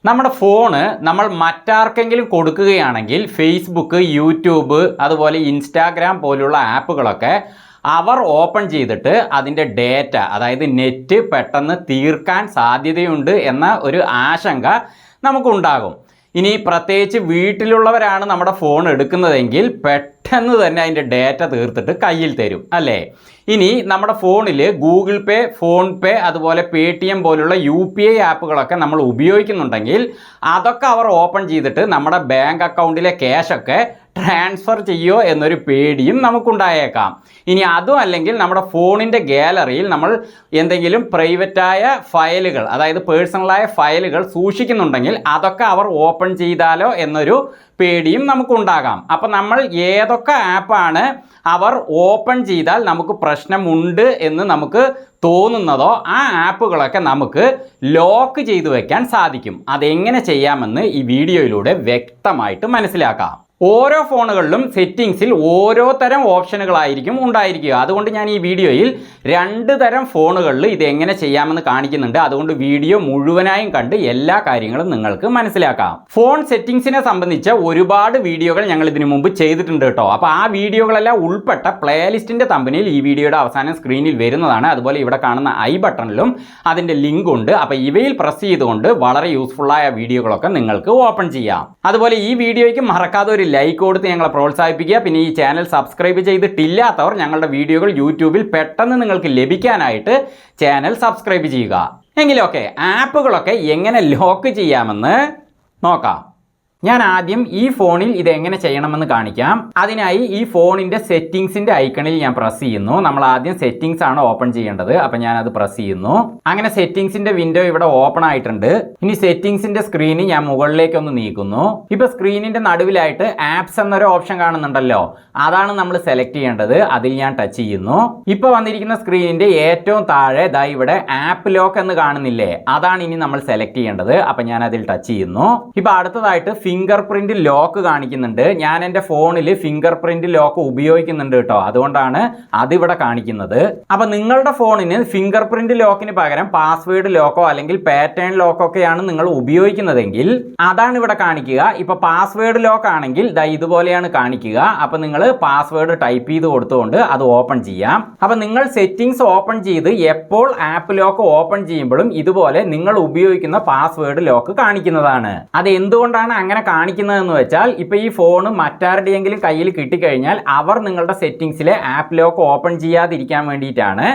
നമ്മുടെ ഫോണ് നമ്മൾ മറ്റാർക്കെങ്കിലും കൊടുക്കുകയാണെങ്കിൽ ഫേസ്ബുക്ക്, യൂട്യൂബ്, അതുപോലെ ഇൻസ്റ്റാഗ്രാം പോലുള്ള ആപ്പുകളൊക്കെ അവർ ഓപ്പൺ ചെയ്തിട്ട് അതിൻ്റെ ഡേറ്റ, അതായത് നെറ്റ് പെട്ടെന്ന് തീർക്കാൻ സാധ്യതയുണ്ട് എന്ന ഒരു ആശങ്ക നമുക്കുണ്ടാകും. ഇനി പ്രത്യേകിച്ച് വീട്ടിലുള്ളവരാണ് നമ്മുടെ ഫോൺ എടുക്കുന്നതെങ്കിൽ പെട്ടെന്ന് തന്നെ അതിൻ്റെ ഡേറ്റ തീർത്തിട്ട് കയ്യിൽ തരും, അല്ലേ? ഇനി നമ്മുടെ ഫോണിൽ ഗൂഗിൾ പേ, ഫോൺ പേ, അതുപോലെ പേടിഎം പോലുള്ള UPI ആപ്പുകളൊക്കെ നമ്മൾ ഉപയോഗിക്കുന്നുണ്ടെങ്കിൽ അതൊക്കെ അവർ ഓപ്പൺ ചെയ്തിട്ട് നമ്മുടെ ബാങ്ക് അക്കൗണ്ടിലെ ക്യാഷൊക്കെ ട്രാൻസ്ഫർ ചെയ്യുമോ എന്നൊരു പേടിയും നമുക്കുണ്ടായേക്കാം. ഇനി അതും അല്ലെങ്കിൽ നമ്മുടെ ഫോണിൻ്റെ ഗാലറിയിൽ നമ്മൾ എന്തെങ്കിലും പ്രൈവറ്റായ ഫയലുകൾ, അതായത് പേഴ്സണലായ ഫയലുകൾ സൂക്ഷിക്കുന്നുണ്ടെങ്കിൽ അതൊക്കെ അവർ ഓപ്പൺ ചെയ്താലോ എന്നൊരു പേടിയും നമുക്കുണ്ടാകാം. അപ്പം നമ്മൾ ഏതൊക്കെ ആപ്പാണ് അവർ ഓപ്പൺ ചെയ്താൽ നമുക്ക് പ്രശ്നമുണ്ട് എന്ന് നമുക്ക് തോന്നുന്നതോ ആ ആപ്പുകളൊക്കെ നമുക്ക് ലോക്ക് ചെയ്തു വെക്കാൻ സാധിക്കും. അതെങ്ങനെ ചെയ്യാമെന്ന് ഈ വീഡിയോയിലൂടെ വ്യക്തമായിട്ട് മനസ്സിലാക്കാം. ഓരോ ഫോണുകളിലും സെറ്റിങ്സിൽ ഓരോ തരം ഓപ്ഷനുകളായിരിക്കും ഉണ്ടായിരിക്കുക. അതുകൊണ്ട് ഞാൻ ഈ വീഡിയോയിൽ 2 തരം ഫോണുകളിൽ ഇതെങ്ങനെ ചെയ്യാമെന്ന് കാണിക്കുന്നുണ്ട്. അതുകൊണ്ട് വീഡിയോ മുഴുവനായും കണ്ട് എല്ലാ കാര്യങ്ങളും നിങ്ങൾക്ക് മനസ്സിലാക്കാം. ഫോൺ സെറ്റിങ്സിനെ സംബന്ധിച്ച ഒരുപാട് വീഡിയോകൾ ഞങ്ങൾ ഇതിനു മുമ്പ് ചെയ്തിട്ടുണ്ട് കേട്ടോ. അപ്പോൾ ആ വീഡിയോകളെല്ലാം ഉൾപ്പെട്ട പ്ലേലിസ്റ്റിൻ്റെ തമ്പനിയിൽ ഈ വീഡിയോയുടെ അവസാനം സ്ക്രീനിൽ വരുന്നതാണ്. അതുപോലെ ഇവിടെ കാണുന്ന ഐ ബട്ടണിലും അതിൻ്റെ ലിങ്ക് ഉണ്ട്. അപ്പോൾ ഇവയിൽ പ്രസ് ചെയ്തുകൊണ്ട് വളരെ യൂസ്ഫുള്ളായ വീഡിയോകളൊക്കെ നിങ്ങൾക്ക് ഓപ്പൺ ചെയ്യാം. അതുപോലെ ഈ വീഡിയോയ്ക്ക് മറക്കാതെ ഒരു ലൈക്ക് കൊടുത്ത് ഞങ്ങളെ പ്രോത്സാഹിപ്പിക്കുക. പിന്നെ ഈ ചാനൽ സബ്സ്ക്രൈബ് ചെയ്തിട്ടില്ലാത്തവർ ഞങ്ങളുടെ വീഡിയോകൾ യൂട്യൂബിൽ പെട്ടെന്ന് നിങ്ങൾക്ക് ലഭിക്കാനായിട്ട് ചാനൽ സബ്സ്ക്രൈബ് ചെയ്യുക. എങ്കിലൊക്കെ ആപ്പുകളൊക്കെ എങ്ങനെ ലോക്ക് ചെയ്യാമെന്ന് നോക്കാം. ഞാൻ ആദ്യം ഈ ഫോണിൽ ഇതെങ്ങനെ ചെയ്യണമെന്ന് കാണിക്കാം. അതിനായി ഈ ഫോണിൻ്റെ സെറ്റിങ്സിൻ്റെ ഐക്കണിൽ ഞാൻ പ്രസ് ചെയ്യുന്നു. നമ്മൾ ആദ്യം സെറ്റിങ്സ് ആണ് ഓപ്പൺ ചെയ്യേണ്ടത്. അപ്പം ഞാനത് പ്രസ് ചെയ്യുന്നു. അങ്ങനെ സെറ്റിങ്സിൻ്റെ വിൻഡോ ഇവിടെ ഓപ്പൺ ആയിട്ടുണ്ട്. ഇനി സെറ്റിങ്സിൻ്റെ സ്ക്രീന് ഞാൻ മുകളിലേക്കൊന്ന് നീക്കുന്നു. ഇപ്പോൾ സ്ക്രീനിൻ്റെ നടുവിലായിട്ട് ആപ്സ് എന്നൊരു ഓപ്ഷൻ കാണുന്നുണ്ടല്ലോ, അതാണ് നമ്മൾ സെലക്ട് ചെയ്യേണ്ടത്. അതിൽ ഞാൻ ടച്ച് ചെയ്യുന്നു. ഇപ്പോൾ വന്നിരിക്കുന്ന സ്ക്രീനിൻ്റെ ഏറ്റവും താഴെ ദാ ഇവിടെ ആപ്പ് ലോക്ക് എന്ന് കാണുന്നില്ലേ, അതാണ് ഇനി നമ്മൾ സെലക്ട് ചെയ്യേണ്ടത്. അപ്പം ഞാൻ അതിൽ ടച്ച് ചെയ്യുന്നു. ഇപ്പോൾ അടുത്തതായിട്ട് ഫിംഗർ പ്രിന്റ് ലോക്ക് കാണിക്കുന്നുണ്ട്. ഞാൻ എൻ്റെ ഫോണിൽ ഫിംഗർ പ്രിന്റ് ലോക്ക് ഉപയോഗിക്കുന്നുണ്ട് കേട്ടോ, അതുകൊണ്ടാണ് അതിവിടെ കാണിക്കുന്നത്. അപ്പൊ നിങ്ങളുടെ ഫോണിന് ഫിംഗർ പ്രിന്റ് ലോക്കിന് പകരം പാസ്വേഡ് ലോക്കോ അല്ലെങ്കിൽ പാറ്റേൺ ലോക്കോ ഒക്കെയാണ് നിങ്ങൾ ഉപയോഗിക്കുന്നതെങ്കിൽ അതാണ് ഇവിടെ കാണിക്കുക. ഇപ്പൊ പാസ്വേഡ് ലോക്ക് ആണെങ്കിൽ ദാ ഇതുപോലെയാണ് കാണിക്കുക. അപ്പൊ നിങ്ങൾ പാസ്വേഡ് ടൈപ്പ് ചെയ്ത് കൊടുത്തുകൊണ്ട് അത് ഓപ്പൺ ചെയ്യാം. അപ്പൊ നിങ്ങൾ സെറ്റിംഗ്സ് ഓപ്പൺ ചെയ്ത് എപ്പോൾ ആപ്പ് ലോക്ക് ഓപ്പൺ ചെയ്യുമ്പോഴും ഇതുപോലെ നിങ്ങൾ ഉപയോഗിക്കുന്ന പാസ്വേഡ് ലോക്ക് കാണിക്കുന്നതാണ്. അത് എന്തുകൊണ്ടാണ് അങ്ങനെ കാണിക്കുന്നതെന്ന് വെച്ചാൽ ഇപ്പൊ ഈ ഫോണ് മറ്റാരുടെയെങ്കിലും കയ്യിൽ കിട്ടിക്കഴിഞ്ഞാൽ അവർ നിങ്ങളുടെ സെറ്റിംഗ്സിലെ ആപ്പ് ലോക്ക് ഓപ്പൺ ചെയ്യാതിരിക്കാൻ വേണ്ടിയിട്ടാണ്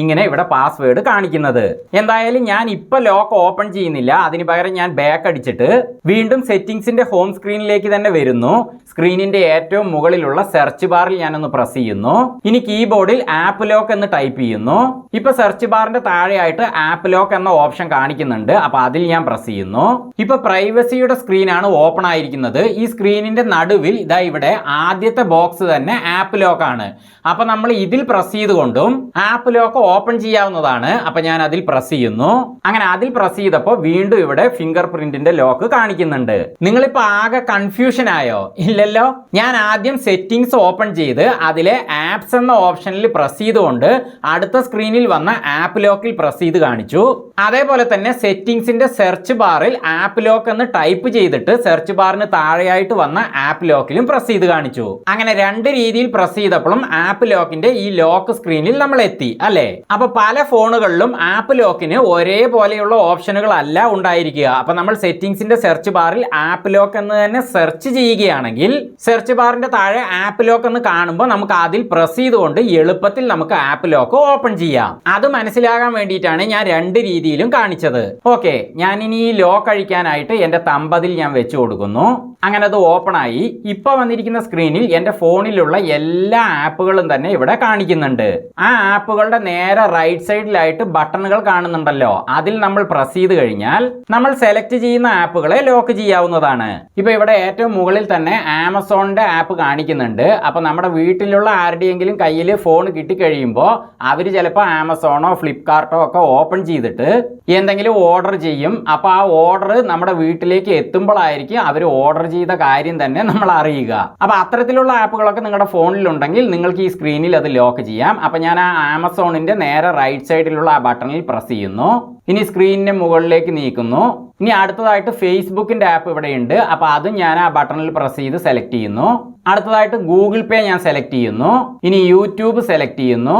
ഇങ്ങനെ ഇവിടെ പാസ്വേഡ് കാണിക്കുന്നത്. എന്തായാലും ഞാൻ ഇപ്പൊ ലോക്ക് ഓപ്പൺ ചെയ്യുന്നില്ല. അതിന് പകരം ഞാൻ ബാക്ക് അടിച്ചിട്ട് വീണ്ടും സെറ്റിംഗ്സിന്റെ ഹോം സ്ക്രീനിലേക്ക് തന്നെ വരുന്നു. സ്ക്രീനിന്റെ ഏറ്റവും മുകളിലുള്ള സെർച്ച് ബാറിൽ ഞാനൊന്ന് പ്രസ് ചെയ്യുന്നു. ഇനി കീബോർഡിൽ ആപ്പ് ലോക്ക് എന്ന് ടൈപ്പ് ചെയ്യുന്നു. ഇപ്പൊ സെർച്ച് ബാറിന്റെ താഴെയായിട്ട് ആപ്പ് ലോക്ക് എന്ന ഓപ്ഷൻ കാണിക്കുന്നുണ്ട്. അപ്പൊ അതിൽ ഞാൻ പ്രസ് ചെയ്യുന്നു. ഇപ്പൊ പ്രൈവസിയുടെ സ്ക്രീനാണ് ഓപ്പൺ ആയിരിക്കുന്നത്. ഈ സ്ക്രീനിന്റെ നടുവിൽ ഇതാ ഇവിടെ ആദ്യത്തെ ബോക്സ് തന്നെ ആപ്പ് ലോക്ക് ആണ്. അപ്പൊ നമ്മൾ ഇതിൽ പ്രസ് ചെയ്തുകൊണ്ടും ആപ്പ് ലോക്ക് ഓപ്പൺ ചെയ്യാവുന്നതാണ്. അപ്പൊ ഞാൻ അതിൽ പ്രസ് ചെയ്യുന്നു. അങ്ങനെ അതിൽ പ്രസ് ചെയ്തപ്പോൾ വീണ്ടും ഇവിടെ ഫിംഗർ പ്രിന്റിന്റെ ലോക്ക് കാണിക്കുന്നുണ്ട്. നിങ്ങളിപ്പോ ആകെ കൺഫ്യൂഷൻ ആയോ? ഇല്ലല്ലോ. ഞാൻ ആദ്യം സെറ്റിംഗ്സ് ഓപ്പൺ ചെയ്ത് അതിലെ ആപ്സ് എന്ന ഓപ്ഷനിൽ പ്രസ് ചെയ്തുകൊണ്ട് അടുത്ത സ്ക്രീനിൽ വന്ന ആപ്പ് ലോക്കിൽ പ്രസ് ചെയ്ത് കാണിച്ചു. അതേപോലെ തന്നെ സെറ്റിംഗ്സിന്റെ സെർച്ച് ബാറിൽ ആപ്പ് ലോക്ക് എന്ന് ടൈപ്പ് ചെയ്തിട്ട് സെർച്ച് ബാറിന് താഴെയായിട്ട് വന്ന ആപ്പ് ലോക്കിലും പ്രസ് ചെയ്ത് കാണിച്ചു. അങ്ങനെ 2 രീതിയിൽ പ്രസ് ചെയ്തപ്പോഴും ആപ്പ് ലോക്കിന്റെ ഈ ലോക്ക് സ്ക്രീനിൽ നമ്മൾ എത്തി, അല്ലേ? അപ്പൊ പല ഫോണുകളിലും ആപ്പ് ലോക്കിന് ഒരേപോലെയുള്ള ഓപ്ഷനുകൾ അല്ല ഉണ്ടായിരിക്കുക. അപ്പൊ നമ്മൾ സെറ്റിംഗ്സിന്റെ സെർച്ച് ബാറിൽ ആപ്പ് ലോക്ക് എന്ന് തന്നെ സെർച്ച് ചെയ്യുകയാണെങ്കിൽ സെർച്ച് ബാറിന്റെ താഴെ ആപ്പ് ലോക്ക് എന്ന് കാണുമ്പോൾ നമുക്ക് അതിൽ പ്രസ് ചെയ്തുകൊണ്ട് എളുപ്പത്തിൽ നമുക്ക് ആപ്പ് ലോക്ക് ഓപ്പൺ ചെയ്യാം. അത് മനസ്സിലാകാൻ വേണ്ടിയിട്ടാണ് ഞാൻ 2 രീതിയിലും കാണിച്ചത്. ഓക്കെ, ഞാൻ ഇനി ഈ ലോക്ക് അഴിക്കാനായിട്ട് എന്റെ തമ്പതിൽ ഞാൻ വെച്ചു കൊടുക്കുന്നു. അങ്ങനെ അത് ഓപ്പൺ ആയി. ഇപ്പൊ വന്നിരിക്കുന്ന സ്ക്രീനിൽ എൻ്റെ ഫോണിലുള്ള എല്ലാ ആപ്പുകളും തന്നെ ഇവിടെ കാണിക്കുന്നുണ്ട്. ആ ആപ്പുകളുടെ നേരെ റൈറ്റ് സൈഡിലായിട്ട് ബട്ടണുകൾ കാണുന്നുണ്ടല്ലോ, അതിൽ നമ്മൾ പ്രസ് ചെയ്ത് കഴിഞ്ഞാൽ നമ്മൾ സെലക്ട് ചെയ്യുന്ന ആപ്പുകളെ ലോക്ക് ചെയ്യാവുന്നതാണ്. ഇപ്പൊ ഇവിടെ ഏറ്റവും മുകളിൽ തന്നെ ആമസോണിന്റെ ആപ്പ് കാണിക്കുന്നുണ്ട്. അപ്പൊ നമ്മുടെ വീട്ടിലുള്ള ആരുടെയെങ്കിലും കയ്യിൽ ഫോൺ കിട്ടിക്കഴിയുമ്പോൾ അവർ ചിലപ്പോൾ ആമസോണോ ഫ്ലിപ്കാർട്ടോ ഒക്കെ ഓപ്പൺ ചെയ്തിട്ട് എന്തെങ്കിലും ഓർഡർ ചെയ്യും. അപ്പൊ ആ ഓർഡർ നമ്മുടെ വീട്ടിലേക്ക് എത്തുമ്പോഴായിരിക്കും അവർ ഓർഡർ ചെയ്ത കാര്യം തന്നെ നമ്മൾ അറിയുക. അപ്പോൾ അത്തരത്തിലുള്ള ആപ്പുകളൊക്കെ നിങ്ങളുടെ ഫോണിലുണ്ടെങ്കിൽ നിങ്ങൾക്ക് ഈ സ്ക്രീനിൽ അത് ലോക്ക് ചെയ്യാം. അപ്പോൾ ഞാൻ ആ ആമസോണിൻ്റെ നേരെ റൈറ്റ് സൈഡിലുള്ള ആ ബട്ടണിൽ പ്രസ് ചെയ്യുന്നു. ഇനി സ്ക്രീനിൻ്റെ മുകളിലേക്ക് നീക്കുന്നു. ഇനി അടുത്തതായിട്ട് ഫേസ്ബുക്കിൻ്റെ ആപ്പ് ഇവിടെയുണ്ട്. അപ്പോൾ അതും ഞാൻ ആ ബട്ടണിൽ പ്രസ് ചെയ്ത് സെലക്ട് ചെയ്യുന്നു. അടുത്തതായിട്ട് ഗൂഗിൾ പേ ഞാൻ സെലക്ട് ചെയ്യുന്നു. ഇനി യൂട്യൂബ് സെലക്ട് ചെയ്യുന്നു.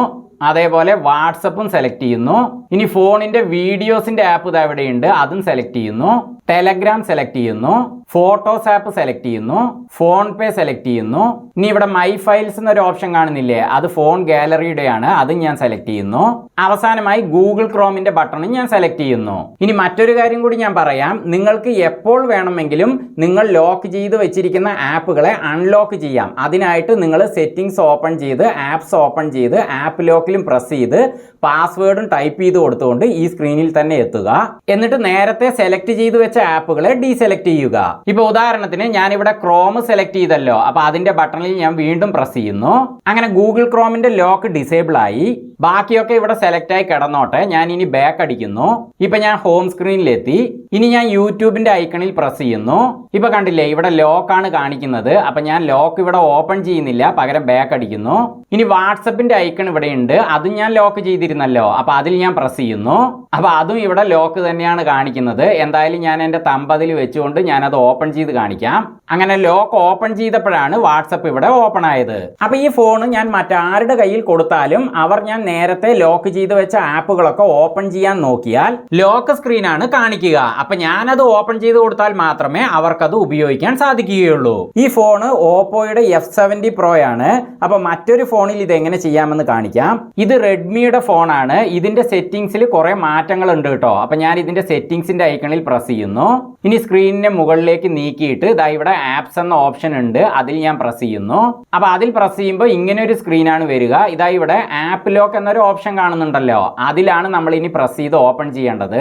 അതേപോലെ വാട്സപ്പും സെലക്ട് ചെയ്യുന്നു. ഇനി ഫോണിൻ്റെ വീഡിയോസിൻ്റെ ആപ്പ് ഇത് എവിടെയുണ്ട്, അതും സെലക്ട് ചെയ്യുന്നു. ടെലഗ്രാം സെലക്ട് ചെയ്യുന്നു. ഫോട്ടോസ് ആപ്പ് സെലക്ട് ചെയ്യുന്നു. ഫോൺ പേ സെലക്ട് ചെയ്യുന്നു. ഇനി ഇവിടെ മൈ ഫയൽസ് എന്നൊരു ഓപ്ഷൻ കാണുന്നില്ലേ, അത് ഫോൺ ഗാലറിയുടെയാണ്, അതും ഞാൻ സെലക്ട് ചെയ്യുന്നു. അവസാനമായി ഗൂഗിൾ ക്രോമിന്റെ ബട്ടണും ഞാൻ സെലക്ട് ചെയ്യുന്നു. ഇനി മറ്റൊരു കാര്യം കൂടി ഞാൻ പറയാം. നിങ്ങൾക്ക് എപ്പോൾ വേണമെങ്കിലും നിങ്ങൾ ലോക്ക് ചെയ്ത് വെച്ചിരിക്കുന്ന ആപ്പുകളെ അൺലോക്ക് ചെയ്യാം. അതിനായിട്ട് നിങ്ങൾ സെറ്റിംഗ്സ് ഓപ്പൺ ചെയ്ത് ആപ്സ് ഓപ്പൺ ചെയ്ത് ആപ്പ് ലോക്കിലും പ്രസ് ചെയ്ത് പാസ്വേഡും ടൈപ്പ് ചെയ്ത് കൊടുത്തുകൊണ്ട് ഈ സ്ക്രീനിൽ തന്നെ എത്തുക. എന്നിട്ട് നേരത്തെ സെലക്ട് ചെയ്ത് വെച്ച ആപ്പുകളെ ഡീസെലക്ട് ചെയ്യുക. ഇപ്പോൾ ഉദാഹരണത്തിന് ഞാനിവിടെ ക്രോം സെലക്ട് ചെയ്തല്ലോ, അപ്പോൾ അതിന്റെ ബട്ടണിൽ ഞാൻ വീണ്ടും പ്രസ് ചെയ്യുന്നു. അങ്ങനെ ഗൂഗിൾ ക്രോമിന്റെ ലോക്ക് ഡിസേബിൾ ആയി. ബാക്കിയൊക്കെ ഇവിടെ സെലക്ട് ആയി കിടന്നോട്ടെ. ഞാൻ ഇനി ബാക്ക് അടിക്കുന്നു. ഇപ്പൊ ഞാൻ ഹോം സ്ക്രീനിലെത്തി. ഇനി ഞാൻ യൂട്യൂബിന്റെ ഐക്കണിൽ പ്രസ് ചെയ്യുന്നു. ഇപ്പൊ കണ്ടില്ലേ, ഇവിടെ ലോക്കാണ് കാണിക്കുന്നത്. അപ്പൊ ഞാൻ ലോക്ക് ഇവിടെ ഓപ്പൺ ചെയ്യുന്നില്ല, പകരം ബാക്ക് അടിക്കുന്നു. ഇനി വാട്സപ്പിന്റെ ഐക്കൺ ഇവിടെ ഉണ്ട്, അതും ഞാൻ ലോക്ക് ചെയ്തിരുന്നല്ലോ, അപ്പൊ അതിൽ ഞാൻ പ്രസ് ചെയ്യുന്നു. അപ്പൊ അതും ഇവിടെ ലോക്ക് തന്നെയാണ് കാണിക്കുന്നത്. എന്തായാലും ഞാൻ എൻ്റെ തമ്പതിൽ വെച്ചുകൊണ്ട് ഞാനത് ഓപ്പൺ ചെയ്ത് കാണിക്കാം. അങ്ങനെ ലോക്ക് ഓപ്പൺ ചെയ്തപ്പോഴാണ് വാട്സപ്പ് ഇവിടെ ഓപ്പൺ ആയത്. അപ്പൊ ഈ ഫോൺ ഞാൻ മറ്റാരുടെ കയ്യിൽ കൊടുത്താലും അവർ ഞാൻ നേരത്തെ ലോക്ക് ചെയ്ത് വെച്ച ആപ്പുകളൊക്കെ ഓപ്പൺ ചെയ്യാൻ നോക്കിയാൽ ലോക്ക് സ്ക്രീനാണ് കാണിക്കുക. അപ്പൊ ഞാനത് ഓപ്പൺ ചെയ്ത് കൊടുത്താൽ മാത്രമേ അവർക്കത് ഉപയോഗിക്കാൻ സാധിക്കുകയുള്ളൂ. ഈ ഫോണ് ഓപ്പോയുടെ F70 Pro ആണ്. അപ്പൊ മറ്റൊരു ഫോണിൽ ഇത് എങ്ങനെ ചെയ്യാമെന്ന് കാണിക്കാം. ഇത് റെഡ്മിയുടെ ഫോണാണ്. ഇതിന്റെ സെറ്റിംഗ്സിൽ കുറെ മാറ്റങ്ങൾ ഉണ്ട് കേട്ടോ. അപ്പൊ ഞാൻ ഇതിന്റെ സെറ്റിംഗ്സിന്റെ ഐക്കണിൽ പ്രസ് ചെയ്യുന്നു. ഇനി സ്ക്രീനിന്റെ മുകളിലേക്ക് നീക്കിയിട്ട് ഇതാ ഇവിടെ ആപ്സ് എന്ന ഓപ്ഷൻ ഉണ്ട്, അതിൽ ഞാൻ പ്രസ് ചെയ്യുന്നു. അപ്പൊ അതിൽ പ്രസ് ചെയ്യുമ്പോൾ ഇങ്ങനെ ഒരു സ്ക്രീനാണ് വരിക. ഇതാ ഇവിടെ ആപ്പ് ലോക്ക് എന്നൊരു ഓപ്ഷൻ കാണുന്നുണ്ടല്ലോ, അതിലാണ് നമ്മൾ ഇനി പ്രസ് ചെയ്ത് ഓപ്പൺ ചെയ്യേണ്ടത്.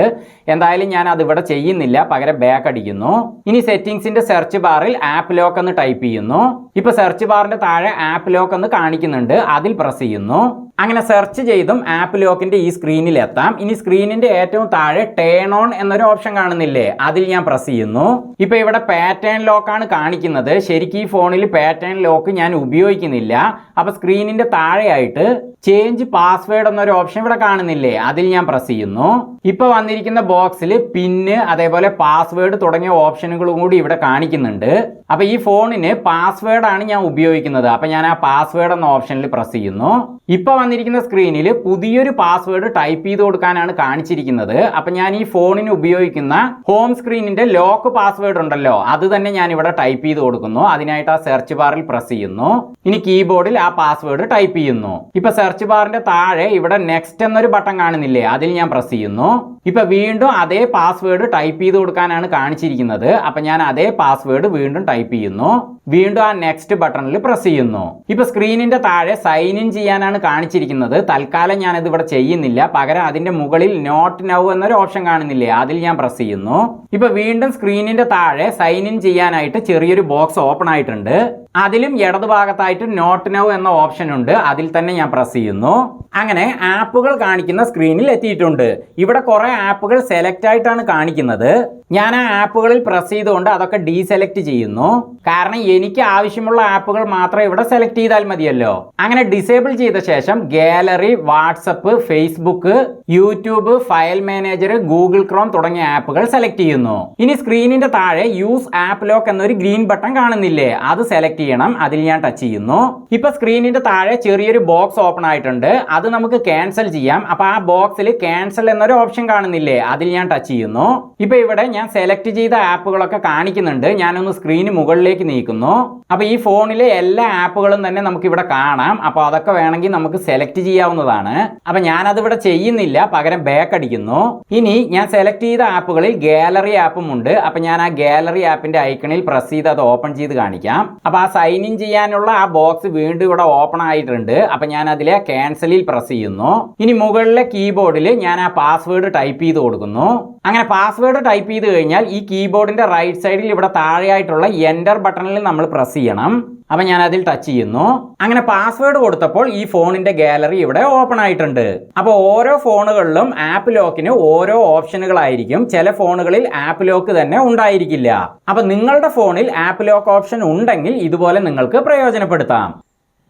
എന്തായാലും ഞാൻ അത് ഇവിടെ ചെയ്യുന്നില്ല, പകരം ബാക്ക് അടിക്കുന്നു. ഇനി സെറ്റിംഗ്സിന്റെ സെർച്ച് ബാറിൽ ആപ്പ് ലോക്ക് എന്ന് ടൈപ്പ് ചെയ്യുന്നു. ഇപ്പൊ സെർച്ച് ബാറിന്റെ താഴെ ആപ്പ് ലോക്ക് എന്ന് കാണിക്കുന്നുണ്ട്, അതിൽ പ്രസ് ചെയ്യുന്നു. അങ്ങനെ സെർച്ച് ചെയ്തും ആപ്പ് ലോക്കിന്റെ ഈ സ്ക്രീനിൽ എത്താം. ഇനി സ്ക്രീനിന്റെ ഏറ്റവും താഴെ ടേൺ ഓൺ എന്നൊരു ഓപ്ഷൻ കാണുന്നില്ലേ, അതിൽ ഞാൻ പ്രസ് ചെയ്യുന്നു. ഇപ്പൊ ഇവിടെ പാറ്റേൺ ലോക്കാണ് കാണിക്കുന്നത്. ശരിക്കും ഈ ഫോണിൽ പാറ്റേൺ ലോക്ക് ഞാൻ ഉപയോഗിക്കുന്നില്ല. അപ്പൊ സ്ക്രീനിന്റെ താഴെയായിട്ട് ചേഞ്ച് പാസ്വേഡ് എന്നൊരു ഓപ്ഷൻ ഇവിടെ കാണുന്നില്ലേ, അതിൽ ഞാൻ പ്രസ് ചെയ്യുന്നു. ഇപ്പൊ വന്നിരിക്കുന്ന ബോക്സിൽ പിന്ന് അതേപോലെ പാസ്വേഡ് തുടങ്ങിയ ഓപ്ഷനുകളും കൂടി ഇവിടെ കാണിക്കുന്നുണ്ട്. അപ്പൊ ഈ ഫോണിന് പാസ്വേഡ് ആണ് ഞാൻ ഉപയോഗിക്കുന്നത്. അപ്പൊ ഞാൻ ആ പാസ്വേഡ് എന്ന ഓപ്ഷനിൽ പ്രസ് ചെയ്യുന്നു. ഇപ്പൊ വന്നിരിക്കുന്ന സ്ക്രീനിൽ പുതിയൊരു പാസ്വേഡ് ടൈപ്പ് ചെയ്ത് കൊടുക്കാനാണ് കാണിച്ചിരിക്കുന്നത്. അപ്പൊ ഞാൻ ഈ ഫോണിന് ഉപയോഗിക്കുന്ന ഹോം സ്ക്രീനിന്റെ ലോക്ക് പാസ്വേഡ് ഉണ്ടല്ലോ, അത് തന്നെ ഞാൻ ഇവിടെ ടൈപ്പ് ചെയ്ത് കൊടുക്കുന്നു. അതിനായിട്ട് ആ സെർച്ച് ബാറിൽ പ്രസ് ചെയ്യുന്നു. ഇനി കീബോർഡിൽ ആ പാസ്വേഡ് ടൈപ്പ് ചെയ്യുന്നു. ഇപ്പൊ സെർച്ച് ബാറിന്റെ താഴെ ഇവിടെ നെക്സ്റ്റ് എന്നൊരു ബട്ടൺ കാണുന്നില്ലേ, അതിൽ ഞാൻ പ്രസ് ചെയ്യുന്നു. ഇപ്പൊ വീണ്ടും അതേ പാസ്വേഡ് ടൈപ്പ് ചെയ്ത് കൊടുക്കാനാണ് കാണിച്ചിരിക്കുന്നത്. അപ്പൊ ഞാൻ അതേ പാസ്വേഡ് വീണ്ടും ടൈപ്പ് ചെയ്യുന്നു. വീണ്ടും ആ നെക്സ്റ്റ് ബട്ടണിൽ പ്രസ് ചെയ്യുന്നു. ഇപ്പൊ സ്ക്രീനിന്റെ താഴെ സൈൻ ഇൻ ചെയ്യാനാണ് കാണിച്ചിരിക്കുന്നത്. തൽക്കാലം ഞാനത് ഇവിടെ ചെയ്യുന്നില്ല, പകരം അതിന്റെ മുകളിൽ നോട്ട് നൗ എന്നൊരു ഓപ്ഷൻ കാണുന്നില്ലേ, അതിൽ ഞാൻ പ്രസ് ചെയ്യുന്നു. ഇപ്പൊ വീണ്ടും സ്ക്രീനിന്റെ താഴെ സൈൻ ഇൻ ചെയ്യാനായിട്ട് ചെറിയൊരു ബോക്സ് ഓപ്പൺ ആയിട്ടുണ്ട്. അതിലും ഇടതുഭാഗത്തായിട്ട് നോട്ട് നൗ എന്ന ഓപ്ഷൻ ഉണ്ട്, അതിൽ തന്നെ ഞാൻ പ്രസ് ചെയ്യുന്നു. അങ്ങനെ ആപ്പുകൾ കാണിക്കുന്ന സ്ക്രീനിൽ എത്തിയിട്ടുണ്ട്. ഇവിടെ കുറെ ആപ്പുകൾ സെലക്ട് ആയിട്ടാണ് കാണിക്കുന്നത്. ഞാൻ ആ ആപ്പുകളിൽ പ്രസ് ചെയ്തുകൊണ്ട് അതൊക്കെ ഡീസെലക്ട് ചെയ്യുന്നു. കാരണം എനിക്ക് ആവശ്യമുള്ള ആപ്പുകൾ മാത്രം ഇവിടെ സെലക്ട് ചെയ്താൽ മതിയല്ലോ. അങ്ങനെ ഡിസേബിൾ ചെയ്ത ശേഷം gallery, WhatsApp, Facebook, YouTube, file manager, Google Chrome തുടങ്ങിയ ആപ്പുകൾ സെലക്ട് ചെയ്യുന്നു. ഇനി സ്ക്രീനിന്റെ താഴെ യൂസ് ആപ്പ് ലോക്ക് എന്നൊരു ഗ്രീൻ ബട്ടൺ കാണുന്നില്ലേ, അത് സെലക്ട് ചെയ്യണം. അതിൽ ഞാൻ ടച്ച് ചെയ്യുന്നു. ഇപ്പൊ സ്ക്രീനിന്റെ താഴെ ചെറിയൊരു ബോക്സ് ഓപ്പൺ ആയിട്ടുണ്ട്, അത് നമുക്ക് ക്യാൻസൽ ചെയ്യാം. അപ്പൊ ആ ബോക്സിൽ ക്യാൻസൽ എന്നൊരു ഓപ്ഷൻ കാണുന്നില്ലേ, അതിൽ ഞാൻ ടച്ച് ചെയ്യുന്നു. ഇപ്പൊ ഇവിടെ ഞാൻ സെലക്ട് ചെയ്ത ആപ്പുകളൊക്കെ കാണിക്കുന്നുണ്ട്. ഞാനൊന്ന് സ്ക്രീന് മുകളിലേക്ക് നീക്കുന്നു. അപ്പൊ ഈ ഫോണിലെ എല്ലാ ആപ്പുകളും തന്നെ നമുക്ക് ഇവിടെ കാണാം. അപ്പൊ അതൊക്കെ വേണമെങ്കിൽ നമുക്ക് സെലക്ട് ചെയ്യാവുന്നതാണ്. അപ്പൊ ഞാനത് ഇവിടെ ചെയ്യുന്നില്ല, പകരം ബാക്ക് അടിക്കുന്നു. ഇനി ഞാൻ സെലക്ട് ചെയ്ത ആപ്പുകളിൽ ഗാലറി ആപ്പും ഉണ്ട്. അപ്പൊ ഞാൻ ആ ഗാലറി ആപ്പിന്റെ ഐക്കണിൽ പ്രസ് ചെയ്ത് അത് ഓപ്പൺ ചെയ്ത് കാണിക്കാം. അപ്പൊ ആ സൈൻ ഇൻ ചെയ്യാനുള്ള ആ ബോക്സ് വീണ്ടും ഇവിടെ ഓപ്പൺ ആയിട്ടുണ്ട്. അപ്പൊ ഞാൻ അതിലെ ക്യാൻസലിൽ പ്രസ് ചെയ്യുന്നു. ഇനി മുകളിലെ കീബോർഡിൽ ഞാൻ ആ പാസ്വേഡ് ടൈപ്പ് ചെയ്ത് കൊടുക്കുന്നു. അങ്ങനെ പാസ്വേഡ് ടൈപ്പ് ചെയ്ത് കഴിഞ്ഞാൽ ഈ കീബോർഡിന്റെ റൈറ്റ് സൈഡിൽ ഇവിടെ താഴെയായിട്ടുള്ള എൻ്റർ ബട്ടണിൽ നമ്മൾ പ്രസ് ചെയ്യണം. അപ്പം ഞാൻ അതിൽ ടച്ച് ചെയ്യുന്നു. അങ്ങനെ പാസ്വേഡ് കൊടുത്തപ്പോൾ ഈ ഫോണിന്റെ ഗാലറി ഇവിടെ ഓപ്പൺ ആയിട്ടുണ്ട്. അപ്പോൾ ഓരോ ഫോണുകളിലും ആപ്പ് ലോക്കിന് ഓരോ ഓപ്ഷനുകളായിരിക്കും. ചില ഫോണുകളിൽ ആപ്പ് ലോക്ക് തന്നെ ഉണ്ടായിരിക്കില്ല. അപ്പം നിങ്ങളുടെ ഫോണിൽ ആപ്പ് ലോക്ക് ഓപ്ഷൻ ഉണ്ടെങ്കിൽ ഇതുപോലെ നിങ്ങൾക്ക് പ്രയോജനപ്പെടുത്താം.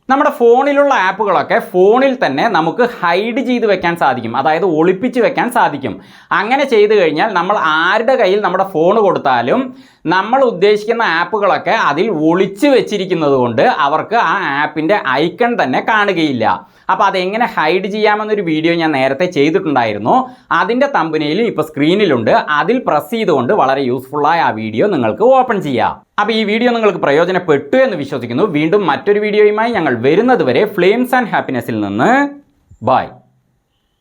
നമ്മുടെ ഫോണിലുള്ള ആപ്പുകളൊക്കെ ഫോണിൽ തന്നെ നമുക്ക് ഹൈഡ് ചെയ്ത് വെക്കാൻ സാധിക്കും, അതായത് ഒളിപ്പിച്ച് വെക്കാൻ സാധിക്കും. അങ്ങനെ ചെയ്തു കഴിഞ്ഞാൽ നമ്മൾ ആരുടെ കയ്യിൽ നമ്മുടെ ഫോൺ കൊടുത്താലും നമ്മൾ ഉദ്ദേശിക്കുന്ന ആപ്പുകളൊക്കെ അതിൽ ഒളിച്ചു വെച്ചിരിക്കുന്നത് കൊണ്ട് അവർക്ക് ആ ആപ്പിൻ്റെ ഐക്കൺ തന്നെ കാണുകയില്ല. അപ്പോൾ അതെങ്ങനെ ഹൈഡ് ചെയ്യാമെന്നൊരു വീഡിയോ ഞാൻ നേരത്തെ ചെയ്തിട്ടുണ്ടായിരുന്നു. അതിൻ്റെ തമ്പനെയിലും ഇപ്പോൾ സ്ക്രീനിലുണ്ട്. അതിൽ പ്രസ് ചെയ്തുകൊണ്ട് വളരെ യൂസ്ഫുള്ളായ ആ വീഡിയോ നിങ്ങൾക്ക് ഓപ്പൺ ചെയ്യാം. അപ്പോൾ ഈ വീഡിയോ നിങ്ങൾക്ക് പ്രയോജനപ്പെട്ടു എന്ന് വിശ്വസിക്കുന്നു. വീണ്ടും മറ്റൊരു വീഡിയോയുമായി ഞങ്ങൾ വരുന്നത് വരെ ഫ്ലെയിംസ് ആൻഡ് ഹാപ്പിനെസ്സിൽ നിന്ന് ബൈ.